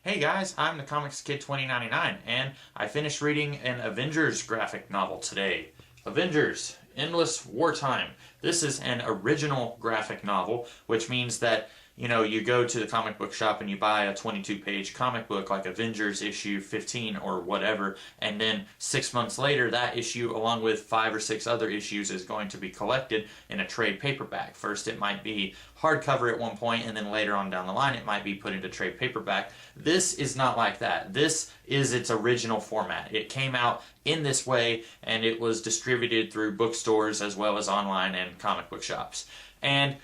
Hey guys, I'm the Comics Kid 2099, and I finished reading an Avengers graphic novel today. Avengers, Endless Wartime. This is an original graphic novel, which means that you go to the comic book shop and you buy a 22-page comic book like Avengers issue 15 or whatever, and then 6 months later, that issue, along with 5 or 6 other issues, is going to be collected in a trade paperback. First, it might be hardcover at one point, and then later on down the line, it might be put into trade paperback. This is not like that. This is its original format. It came out in this way, and it was distributed through bookstores as well as online and comic book shops. And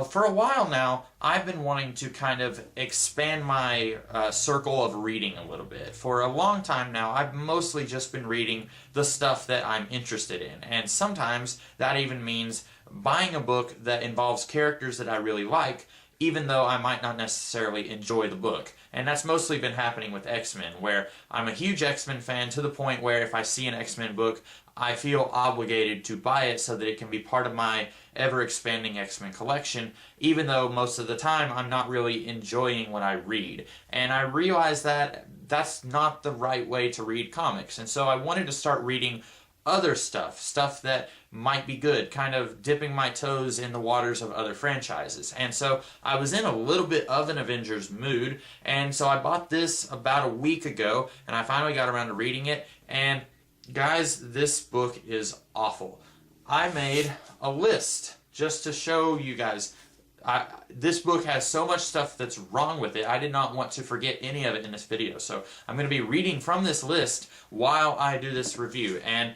for a while now, I've been wanting to kind of expand my circle of reading a little bit. For a long time now, I've mostly just been reading the stuff that I'm interested in. And sometimes that even means buying a book that involves characters that I really like, even though I might not necessarily enjoy the book. And that's mostly been happening with X-Men, where I'm a huge X-Men fan to the point where if I see an X-Men book, I feel obligated to buy it so that it can be part of my ever-expanding X-Men collection, even though most of the time I'm not really enjoying what I read. And I realize that that's not the right way to read comics. And so I wanted to start reading other stuff that might be good, kind of dipping my toes in the waters of other franchises. And so I was in a little bit of an Avengers mood, and so I bought this about a week ago, and I finally got around to reading it, and guys, this book is awful. I made a list just to show you guys. This book has so much stuff that's wrong with it. I did not want to forget any of it in this video, so I'm going to be reading from this list while I do this review. And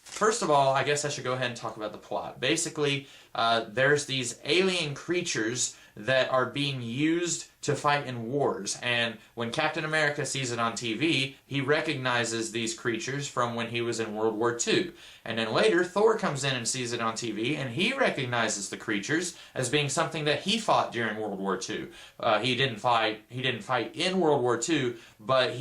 first of all, I guess I should go ahead and talk about the plot. Basically, there's these alien creatures that are being used to fight in wars, and when Captain America sees it on TV, he recognizes these creatures from when he was in World War II. And then later, Thor comes in and sees it on TV, and he recognizes the creatures as being something that he fought during World War II. He didn't fight in World War II, but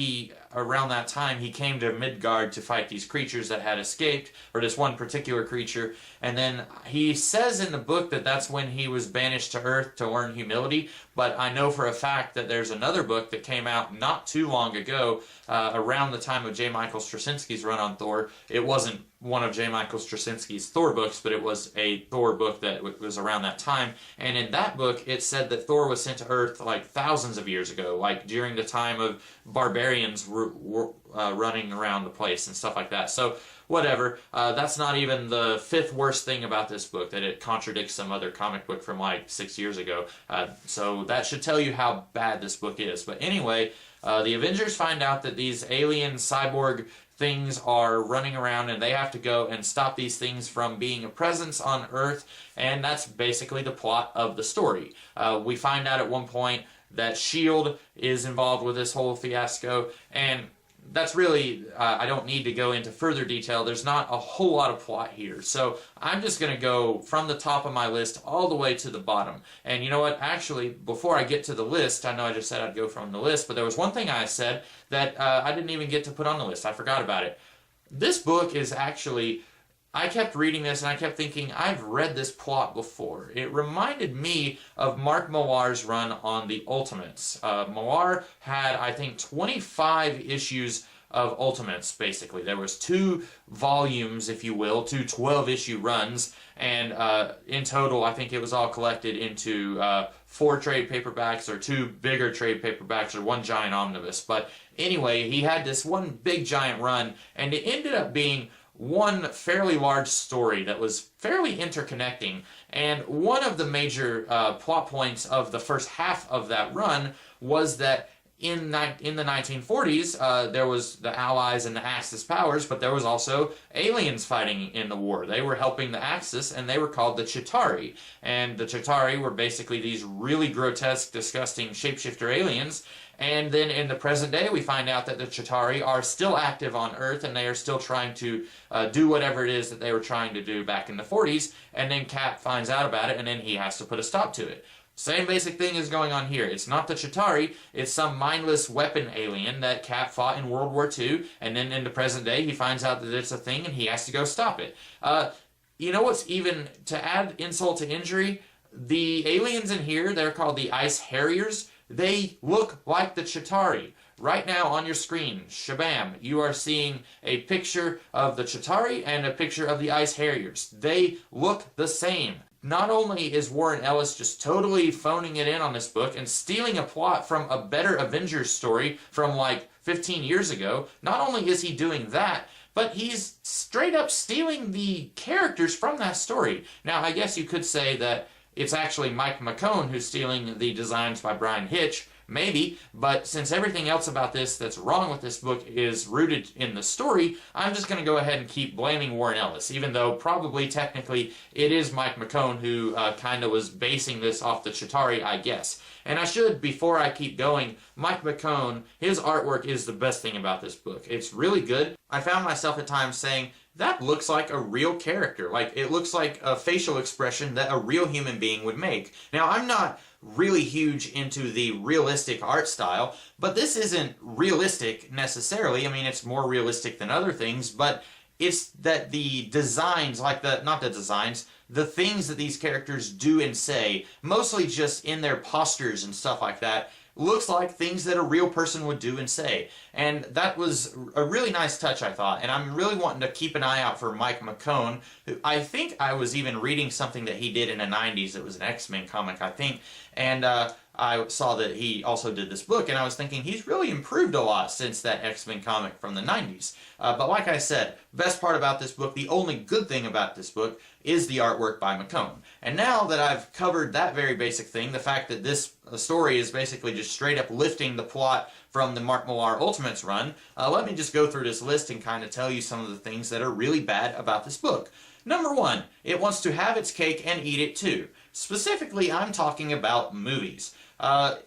around that time, he came to Midgard to fight these creatures that had escaped, or this one particular creature, and then he says in the book that that's when he was banished to Earth to learn humility, but I know for a fact that there's another book that came out not too long ago, around the time of J. Michael Straczynski's run on Thor. It wasn't one of J. Michael Straczynski's Thor books, but it was a Thor book that was around that time. And in that book, it said that Thor was sent to Earth like thousands of years ago, like during the time of barbarians running around the place and stuff like that. So whatever. That's not even the fifth worst thing about this book, that it contradicts some other comic book from like 6 years ago. So that should tell you how bad this book is. But anyway, the Avengers find out that these alien cyborg things are running around, and they have to go and stop these things from being a presence on Earth, and that's basically the plot of the story. We find out at one point that S.H.I.E.L.D. is involved with this whole fiasco, and that's really, I don't need to go into further detail. There's not a whole lot of plot here. So I'm just going to go from the top of my list all the way to the bottom. And you know what? Actually, before I get to the list, I know I just said I'd go from the list, but there was one thing I said that I didn't even get to put on the list. I forgot about it. This book is actually, I kept reading this and I kept thinking, I've read this plot before. It reminded me of Mark Millar's run on the Ultimates. Millar had, I think, 25 issues of Ultimates, basically. There was 2 volumes, if you will, 2 12-issue runs, and in total, I think it was all collected into 4 trade paperbacks, or 2 bigger trade paperbacks, or 1 giant omnibus. But anyway, he had this one big giant run, and it ended up being one fairly large story that was fairly interconnecting, and one of the major plot points of the first half of that run was that in the 1940s, there was the Allies and the Axis powers, but there was also aliens fighting in the war. They were helping the Axis, and they were called the Chitauri. And the Chitauri were basically these really grotesque, disgusting shapeshifter aliens. And then in the present day, we find out that the Chitauri are still active on Earth, and they are still trying to do whatever it is that they were trying to do back in the 40s. And then Cap finds out about it, and then he has to put a stop to it. Same basic thing is going on here. It's not the Chitauri, it's some mindless weapon alien that Cap fought in World War II, and then in the present day he finds out that it's a thing and he has to go stop it. You know what's even, to add insult to injury, the aliens in here, they're called the Ice Harriers. they look like the Chitauri. Right now on your screen, shabam, you are seeing a picture of the Chitauri and a picture of the Ice Harriers. They look the same. Not only is Warren Ellis just totally phoning it in on this book and stealing a plot from a better Avengers story from like 15 years ago, not only is he doing that, but he's straight up stealing the characters from that story. Now, I guess you could say that it's actually Mike McKone who's stealing the designs by Brian Hitch, maybe, but since everything else about this that's wrong with this book is rooted in the story, I'm just going to go ahead and keep blaming Warren Ellis, even though probably technically it is Mike McKone who kind of was basing this off the Chitauri, I guess. And I should, before I keep going, Mike McKone, his artwork is the best thing about this book. It's really good. I found myself at times saying, that looks like a real character. Like, it looks like a facial expression that a real human being would make. Now, I'm not really huge into the realistic art style, but this isn't realistic necessarily. I mean, it's more realistic than other things, but it's that the designs, like the things that these characters do and say, mostly just in their postures and stuff like that, looks like things that a real person would do and say. And that was a really nice touch, I thought. And I'm really wanting to keep an eye out for Mike McKone, who I think I was even reading something that he did in the 90s. It was an X-Men comic, I think. And I saw that he also did this book, and I was thinking he's really improved a lot since that X-Men comic from the 90s. But like I said, best part about this book, the only good thing about this book, is the artwork by McKone. And now that I've covered that very basic thing, the fact that this story is basically just straight up lifting the plot from the Mark Millar Ultimates run, let me just go through this list and kind of tell you some of the things that are really bad about this book. Number one, it wants to have its cake and eat it too. Specifically, I'm talking about movies.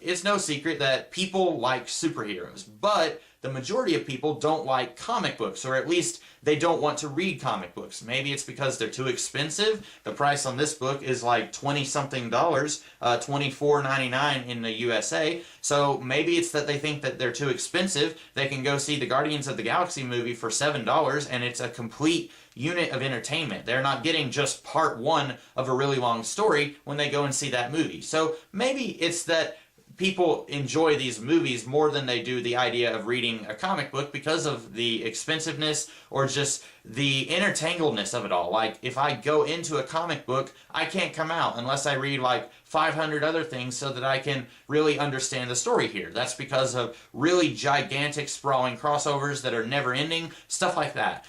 It's no secret that people like superheroes, but the majority of people don't like comic books, or at least they don't want to read comic books. Maybe it's because they're too expensive. The price on this book is like $20-something, $24.99 in the USA. So maybe it's that they think that they're too expensive. They can go see the Guardians of the Galaxy movie for $7, and it's a complete unit of entertainment. They're not getting just part one of a really long story when they go and see that movie. So maybe it's that people enjoy these movies more than they do the idea of reading a comic book because of the expensiveness or just the intertangledness of it all. Like, if I go into a comic book, I can't come out unless I read like 500 other things so that I can really understand the story here. That's because of really gigantic sprawling crossovers that are never ending, stuff like that.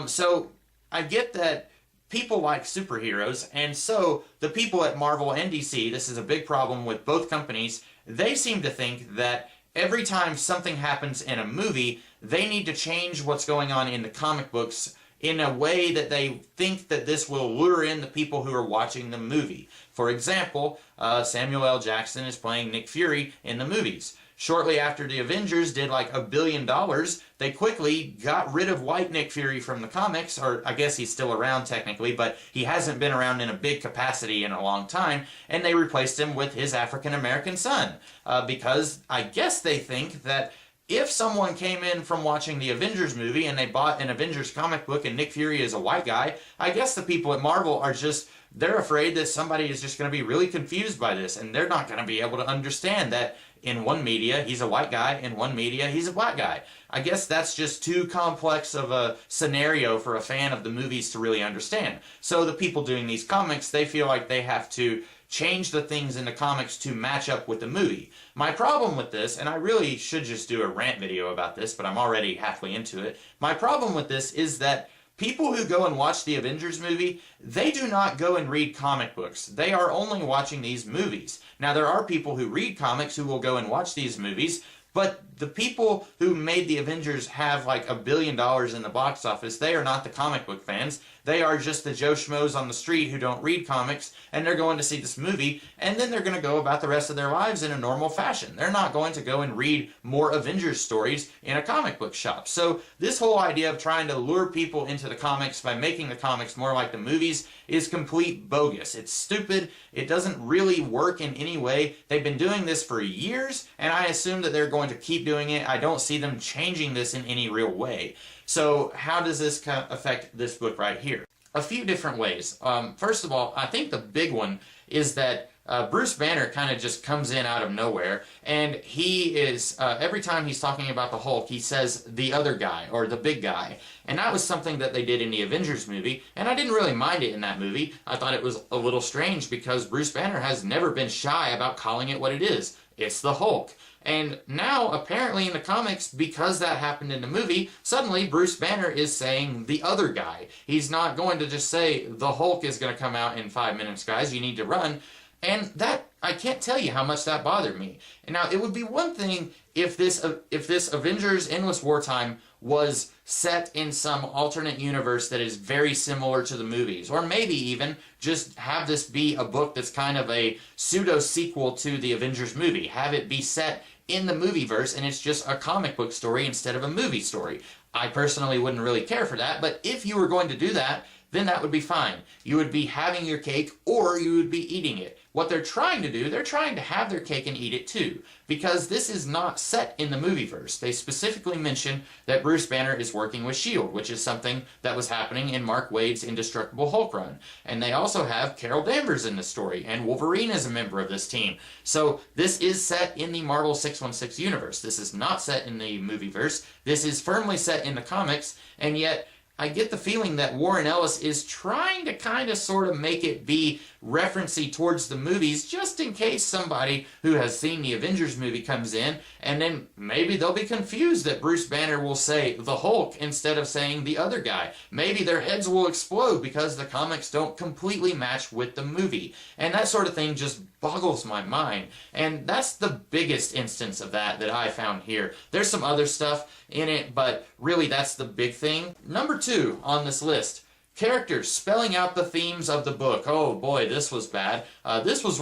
So I get that people like superheroes, and so the people at Marvel and DC, this is a big problem with both companies, they seem to think that every time something happens in a movie, they need to change what's going on in the comic books in a way that they think that this will lure in the people who are watching the movie. For example, Samuel L. Jackson is playing Nick Fury in the movies. Shortly after the Avengers did like $1 billion, they quickly got rid of white Nick Fury from the comics, or I guess he's still around technically, but he hasn't been around in a big capacity in a long time, and they replaced him with his African-American son, because I guess they think that if someone came in from watching the Avengers movie and they bought an Avengers comic book and Nick Fury is a white guy, I guess the people at Marvel are just, they're afraid that somebody is just going to be really confused by this, and they're not going to be able to understand that in one media he's a white guy, in one media he's a black guy. I guess that's just too complex of a scenario for a fan of the movies to really understand. So the people doing these comics, they feel like they have to change the things in the comics to match up with the movie. My problem with this, and I really should just do a rant video about this, but I'm already halfway into it. My problem with this is that people who go and watch the Avengers movie, they do not go and read comic books. They are only watching these movies. Now, there are people who read comics who will go and watch these movies, but the people who made the Avengers have like $1 billion in the box office, they are not the comic book fans. They are just the Joe Schmoes on the street who don't read comics, and they're going to see this movie, and then they're going to go about the rest of their lives in a normal fashion. They're not going to go and read more Avengers stories in a comic book shop. So this whole idea of trying to lure people into the comics by making the comics more like the movies is complete bogus. It's stupid. It doesn't really work in any way. They've been doing this for years, and I assume that they're going to keep doing it. I don't see them changing this in any real way. So how does this affect this book right here? A few different ways. First of all, I think the big one is that Bruce Banner kind of just comes in out of nowhere, and he is, every time he's talking about the Hulk, he says the other guy, or the big guy. And that was something that they did in the Avengers movie, and I didn't really mind it in that movie. I thought it was a little strange because Bruce Banner has never been shy about calling it what it is. It's the Hulk. And now, apparently in the comics, because that happened in the movie, suddenly Bruce Banner is saying the other guy. He's not going to just say, the Hulk is going to come out in 5 minutes, guys, you need to run. And that, I can't tell you how much that bothered me. And now, it would be one thing if this Avengers Endless Wartime was set in some alternate universe that is very similar to the movies. Or maybe even just have this be a book that's kind of a pseudo-sequel to the Avengers movie. Have it be set in the movieverse and it's just a comic book story instead of a movie story. I personally wouldn't really care for that, but if you were going to do that, then that would be fine. You would be having your cake or you would be eating it. What they're trying to do, they're trying to have their cake and eat it too. Because this is not set in the movieverse. They specifically mention that Bruce Banner is working with S.H.I.E.L.D., which is something that was happening in Mark Waid's Indestructible Hulk run. And they also have Carol Danvers in the story, and Wolverine is a member of this team. So this is set in the Marvel 616 universe. This is not set in the movieverse. This is firmly set in the comics, and yet I get the feeling that Warren Ellis is trying to kind of sort of make it be referencey towards the movies just in case somebody who has seen the Avengers movie comes in and then maybe they'll be confused that Bruce Banner will say the Hulk instead of saying the other guy. Maybe their heads will explode because the comics don't completely match with the movie. And that sort of thing just boggles my mind. And that's the biggest instance of that I found here. There's some other stuff in it, but really that's the big thing. Number 2 on this list. Characters spelling out the themes of the book. Oh boy, this was bad. This was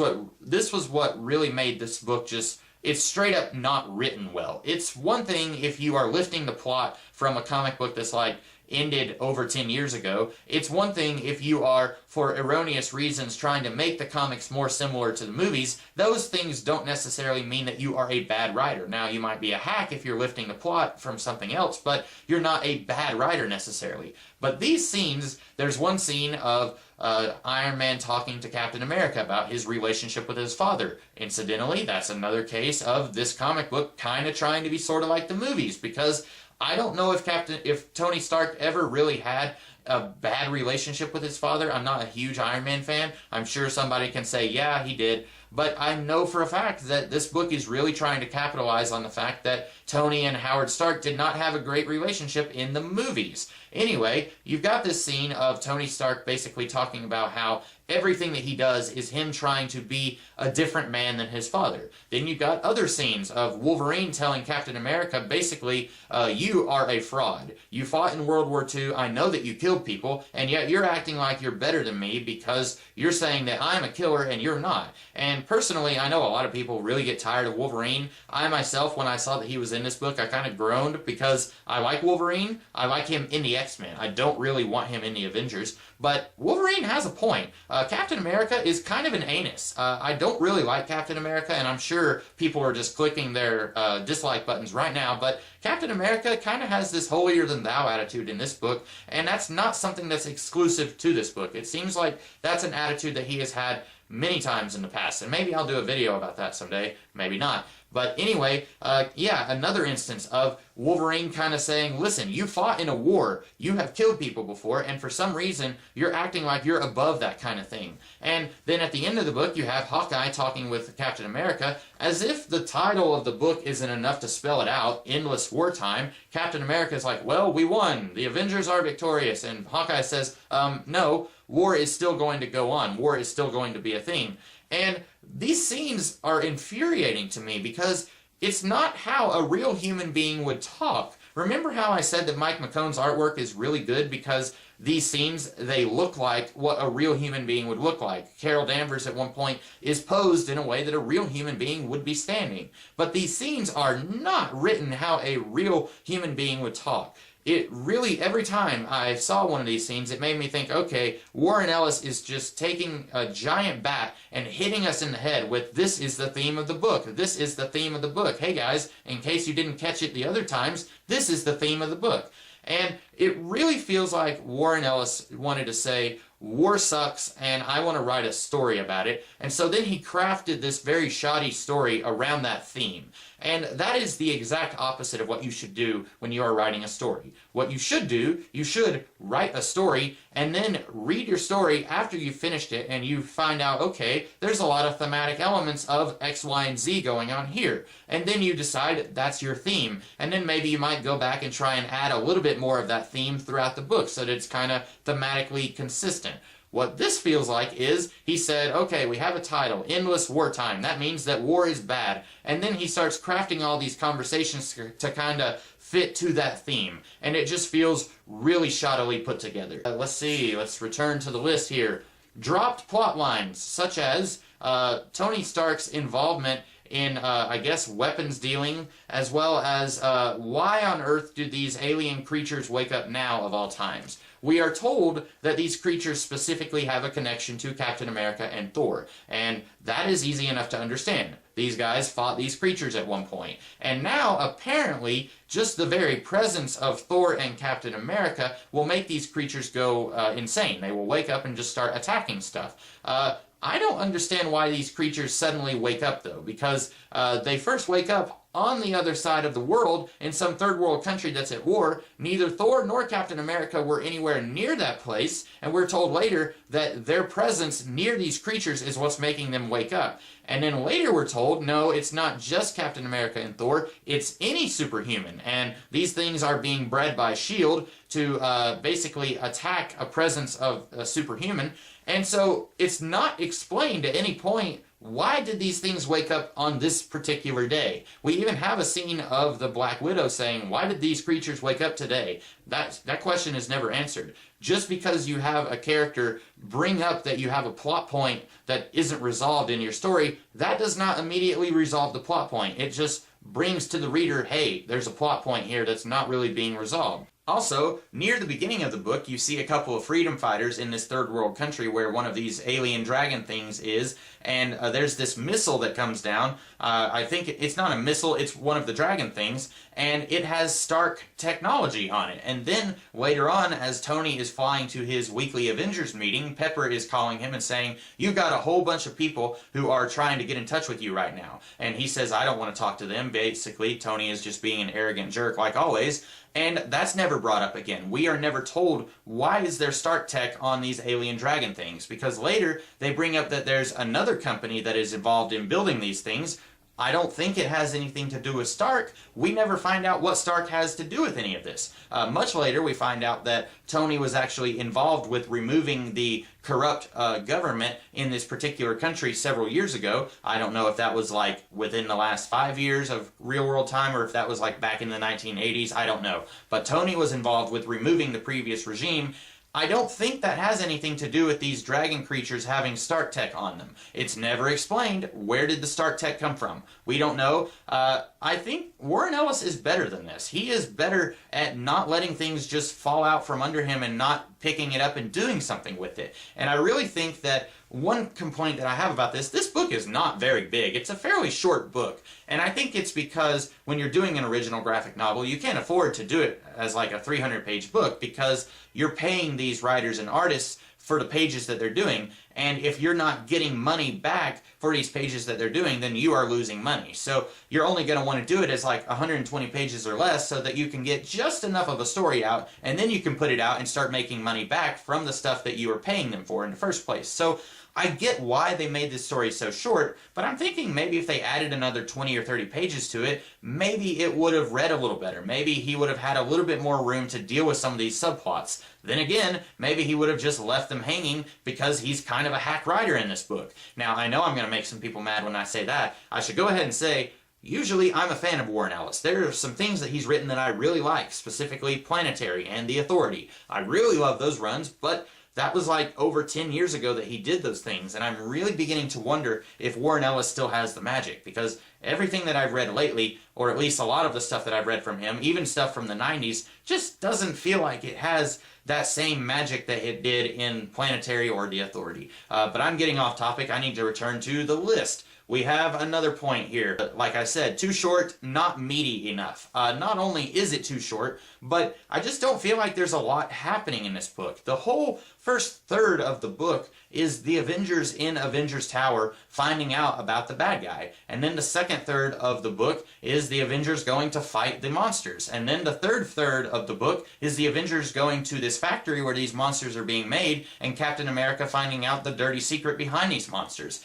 what really made this book just, it's straight up not written well. It's one thing if you are lifting the plot from a comic book that's like ended over 10 years ago. It's one thing if you are, for erroneous reasons, trying to make the comics more similar to the movies. Those things don't necessarily mean that you are a bad writer. Now, you might be a hack if you're lifting the plot from something else, but you're not a bad writer necessarily. But these scenes, there's one scene of Iron Man talking to Captain America about his relationship with his father. Incidentally, that's another case of this comic book kind of trying to be sort of like the movies, because I don't know if Tony Stark ever really had a bad relationship with his father. I'm not a huge Iron Man fan. I'm sure somebody can say, yeah, he did. But I know for a fact that this book is really trying to capitalize on the fact that Tony and Howard Stark did not have a great relationship in the movies. Anyway, you've got this scene of Tony Stark basically talking about how everything that he does is him trying to be a different man than his father. Then you've got other scenes of Wolverine telling Captain America, basically, you are a fraud. You fought in World War II, I know that you killed people, and yet you're acting like you're better than me because you're saying that I'm a killer and you're not. And personally, I know a lot of people really get tired of Wolverine. I myself, when I saw that he was in this book, I kind of groaned because I like Wolverine. I like him in the X-Men. I don't really want him in the Avengers. But Wolverine has a point. Captain America is kind of an anus. I don't really like Captain America, and I'm sure people are just clicking their dislike buttons right now, but Captain America kind of has this holier-than-thou attitude in this book, and that's not something that's exclusive to this book. It seems like that's an attitude that he has had many times in the past, and maybe I'll do a video about that someday, maybe not. But anyway, yeah, another instance of Wolverine kind of saying, listen, you fought in a war, you have killed people before, and for some reason, you're acting like you're above that kind of thing. And then at the end of the book, you have Hawkeye talking with Captain America, as if the title of the book isn't enough to spell it out, Endless Wartime. Captain America's like, well, we won, the Avengers are victorious, and Hawkeye says, no, war is still going to go on, war is still going to be a thing. And these scenes are infuriating to me because it's not how a real human being would talk. Remember how I said that Mike McKone's artwork is really good because these scenes, they look like what a real human being would look like. Carol Danvers at one point is posed in a way that a real human being would be standing. But these scenes are not written how a real human being would talk. It really, every time I saw one of these scenes, it made me think, okay, Warren Ellis is just taking a giant bat and hitting us in the head with, this is the theme of the book. This is the theme of the book. Hey guys, in case you didn't catch it the other times, this is the theme of the book. And it really feels like Warren Ellis wanted to say, war sucks and I want to write a story about it. And so then he crafted this very shoddy story around that theme. And that is the exact opposite of what you should do when you are writing a story. What you should do, you should write a story and then read your story after you've finished it and you find out, okay, there's a lot of thematic elements of X, Y, and Z going on here. And then you decide that's your theme. And then maybe you might go back and try and add a little bit more of that theme throughout the book so that it's kind of thematically consistent. What this feels like is he said, okay, we have a title, Endless Wartime. That means that war is bad. And then he starts crafting all these conversations to kind of fit to that theme. And it just feels really shoddily put together. Let's see, let's return to the list here. Dropped plot lines, such as Tony Stark's involvement in, I guess, weapons dealing, as well as why on earth do these alien creatures wake up now of all times? We are told that these creatures specifically have a connection to Captain America and Thor, and that is easy enough to understand. These guys fought these creatures at one point, and now apparently just the very presence of Thor and Captain America will make these creatures go insane. They will wake up and just start attacking stuff. I don't understand why these creatures suddenly wake up, though, because they first wake up on the other side of the world in some third world country that's at war. Neither Thor nor Captain America were anywhere near that place, and we're told later that their presence near these creatures is what's making them wake up. And then later we're told, no, it's not just Captain America and Thor, it's any superhuman, and these things are being bred by S.H.I.E.L.D. to basically attack a presence of a superhuman. And so it's not explained at any point, why did these things wake up on this particular day? We even have a scene of the Black Widow saying, why did these creatures wake up today? That question is never answered. Just because you have a character bring up that you have a plot point that isn't resolved in your story, that does not immediately resolve the plot point. It just brings to the reader, hey, there's a plot point here that's not really being resolved. Also, near the beginning of the book, you see a couple of freedom fighters in this third world country where one of these alien dragon things is, and there's this missile that comes down. I think it's not a missile, it's one of the dragon things, and it has Stark technology on it. And then later on, as Tony is flying to his weekly Avengers meeting, Pepper is calling him and saying, you've got a whole bunch of people who are trying to get in touch with you right now. And he says, I don't want to talk to them. Basically, Tony is just being an arrogant jerk like always. And that's never brought up again. We are never told why is there Stark tech on these alien dragon things, because later they bring up that there's another company that is involved in building these things. I don't think it has anything to do with Stark. We never find out what Stark has to do with any of this. Much later, we find out that Tony was actually involved with removing the corrupt government in this particular country several years ago. I don't know if that was like within the last 5 years of real-world time or if that was like back in the 1980s. I don't know. But Tony was involved with removing the previous regime. I don't think that has anything to do with these dragon creatures having Stark tech on them. It's never explained. Where did the Stark tech come from? We don't know. I think Warren Ellis is better than this. He is better at not letting things just fall out from under him and not picking it up and doing something with it. And I really think that one complaint that I have about this book is not very big. It's a fairly short book. And I think it's because when you're doing an original graphic novel, you can't afford to do it as like a 300-page book because you're paying these writers and artists for the pages that they're doing. And if you're not getting money back for these pages that they're doing, then you are losing money. So you're only going to want to do it as like 120 pages or less so that you can get just enough of a story out, and then you can put it out and start making money back from the stuff that you were paying them for in the first place. So I get why they made this story so short, but I'm thinking maybe if they added another 20 or 30 pages to it, maybe it would have read a little better. Maybe he would have had a little bit more room to deal with some of these subplots. Then again, maybe he would have just left them hanging because he's kind of a hack writer in this book. Now, I know I'm going to make some people mad when I say that. I should go ahead and say, usually I'm a fan of Warren Ellis. There are some things that he's written that I really like, specifically Planetary and The Authority. I really love those runs, but that was like over 10 years ago that he did those things, and I'm really beginning to wonder if Warren Ellis still has the magic, because everything that I've read lately, or at least a lot of the stuff that I've read from him, even stuff from the 90s, just doesn't feel like it has that same magic that it did in Planetary or The Authority. But I'm getting off topic. I need to return to the list. We have another point here. Like I said, too short, not meaty enough. Not only is it too short, but I just don't feel like there's a lot happening in this book. The whole first third of the book is the Avengers in Avengers Tower finding out about the bad guy. And then the second third of the book is the Avengers going to fight the monsters. And then the third third of the book is the Avengers going to this factory where these monsters are being made, and Captain America finding out the dirty secret behind these monsters.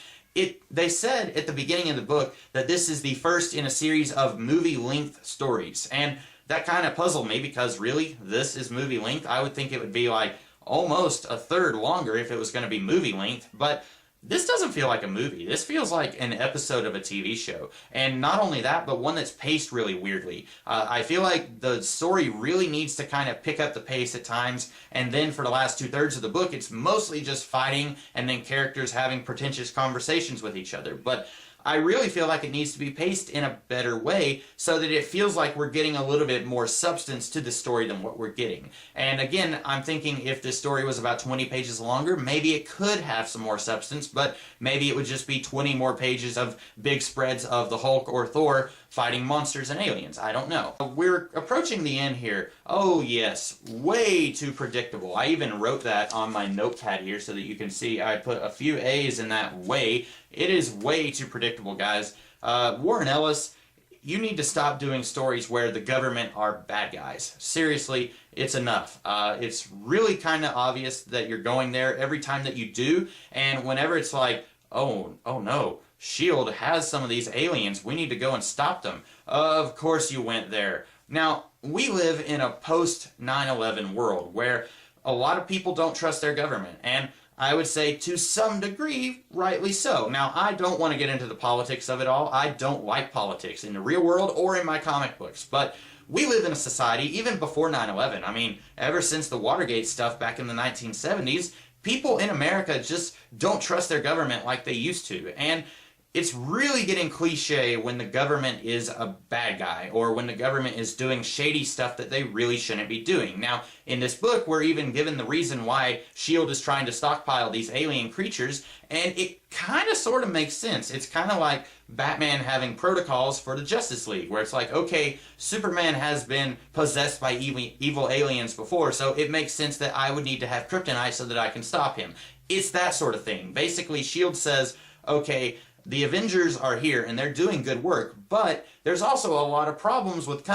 They said at the beginning of the book that this is the first in a series of movie-length stories, and that kind of puzzled me because really, this is movie-length. I would think it would be like almost a third longer if it was going to be movie-length, but this doesn't feel like a movie. This feels like an episode of a TV show. And not only that, but one that's paced really weirdly. I feel like the story really needs to kind of pick up the pace at times, and then for the last 2/3 of the book, it's mostly just fighting and then characters having pretentious conversations with each other. But I really feel like it needs to be paced in a better way so that it feels like we're getting a little bit more substance to the story than what we're getting. And again, I'm thinking if this story was about 20 pages longer, maybe it could have some more substance, but maybe it would just be 20 more pages of big spreads of the Hulk or Thor fighting monsters and aliens. I don't know. We're approaching the end here. Oh yes, way too predictable. I even wrote that on my notepad here so that you can see I put a few A's in that way. It is way too predictable, guys. Warren Ellis, you need to stop doing stories where the government are bad guys. Seriously, it's enough. It's really kind of obvious that you're going there every time that you do, and whenever it's like, oh no, S.H.I.E.L.D. has some of these aliens, we need to go and stop them. Of course you went there. Now, we live in a post-9/11 world where a lot of people don't trust their government, and I would say to some degree, rightly so. Now, I don't want to get into the politics of it all. I don't like politics in the real world or in my comic books, but we live in a society, even before 9/11, I mean, ever since the Watergate stuff back in the 1970s, people in America just don't trust their government like they used to, and it's really getting cliche when the government is a bad guy or when the government is doing shady stuff that they really shouldn't be doing. Now, in this book, we're even given the reason why S.H.I.E.L.D. is trying to stockpile these alien creatures, and it kind of sort of makes sense. It's kind of like Batman having protocols for the Justice League, where it's like, okay, Superman has been possessed by evil aliens before, so it makes sense that I would need to have kryptonite so that I can stop him. It's that sort of thing. Basically, S.H.I.E.L.D. says, okay, the Avengers are here and they're doing good work, but there's also a lot of problems with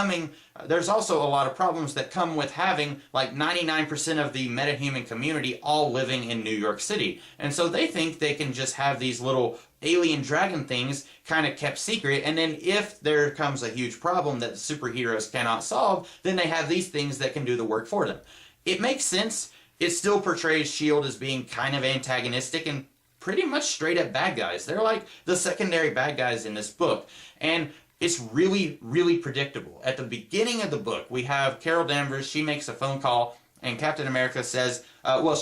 there's also a lot of problems that come with having like 99% of the metahuman community all living in New York City. And so they think they can just have these little alien dragon things kind of kept secret, and then if there comes a huge problem that the superheroes cannot solve, then they have these things that can do the work for them. It makes sense. It still portrays S.H.I.E.L.D. as being kind of antagonistic and pretty much straight up bad guys. They're like the secondary bad guys in this book. And it's really, really predictable. At the beginning of the book, we have Carol Danvers. She makes a phone call, and Captain America says,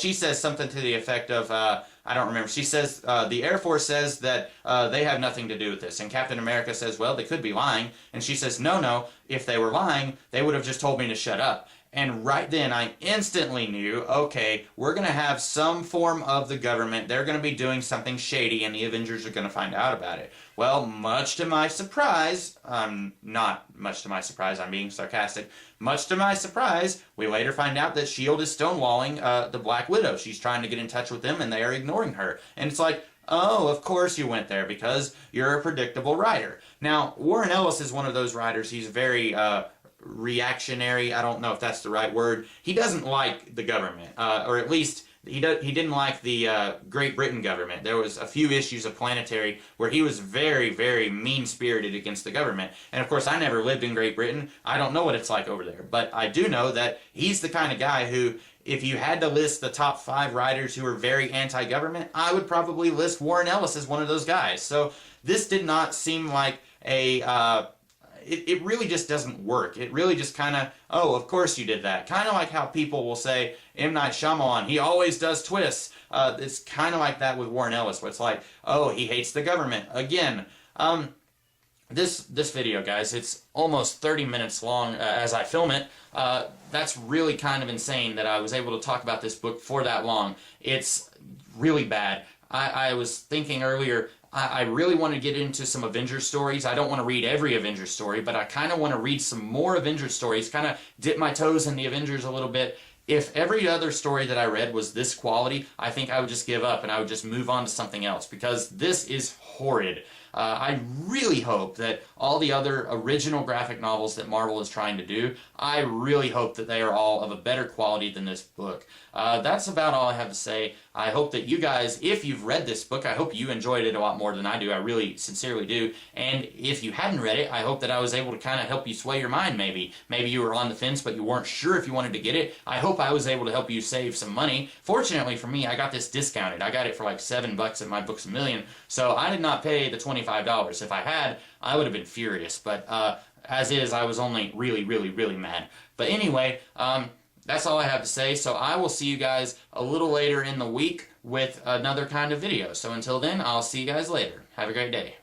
she says something to the effect of, I don't remember. She says, the Air Force says that they have nothing to do with this. And Captain America says, well, they could be lying. And she says, no, if they were lying, they would have just told me to shut up. And right then, I instantly knew, okay, we're going to have some form of the government. They're going to be doing something shady, and the Avengers are going to find out about it. Well, much to my surprise, not much to my surprise, I'm being sarcastic. Much to my surprise, we later find out that S.H.I.E.L.D. is stonewalling the Black Widow. She's trying to get in touch with them, and they are ignoring her. And it's like, oh, of course you went there, because you're a predictable writer. Now, Warren Ellis is one of those writers. He's very reactionary. I don't know if that's the right word. He doesn't like the government, or at least he didn't like the Great Britain government. There was a few issues of Planetary where he was very, very mean-spirited against the government. And of course, I never lived in Great Britain. I don't know what it's like over there. But I do know that he's the kind of guy who, if you had to list the top 5 writers who are very anti-government, I would probably list Warren Ellis as one of those guys. So this did not seem like a it really just doesn't work. It really just kind of, oh, of course you did that. Kind of like how people will say, M. Night Shyamalan, he always does twists. It's kind of like that with Warren Ellis, where it's like, oh, he hates the government. Again, this video, guys, it's almost 30 minutes long as I film it. That's really kind of insane that I was able to talk about this book for that long. It's really bad. I was thinking earlier, I really want to get into some Avengers stories. I don't want to read every Avengers story, but I kind of want to read some more Avengers stories, kind of dip my toes in the Avengers a little bit. If every other story that I read was this quality, I think I would just give up and I would just move on to something else, because this is horrid. I really hope that all the other original graphic novels that Marvel is trying to do, I really hope that they are all of a better quality than this book. That's about all I have to say. I hope that you guys, if you've read this book, I hope you enjoyed it a lot more than I do. I really sincerely do. And if you hadn't read it, I hope that I was able to kind of help you sway your mind maybe. Maybe you were on the fence but you weren't sure if you wanted to get it. I hope I was able to help you save some money. Fortunately for me, I got this discounted. I got it for like $7 at My Books A Million, so I did not pay the $25. If I had, I would have been furious, but as is, I was only really, really, really mad. But anyway, that's all I have to say, so I will see you guys a little later in the week with another kind of video. So until then, I'll see you guys later. Have a great day.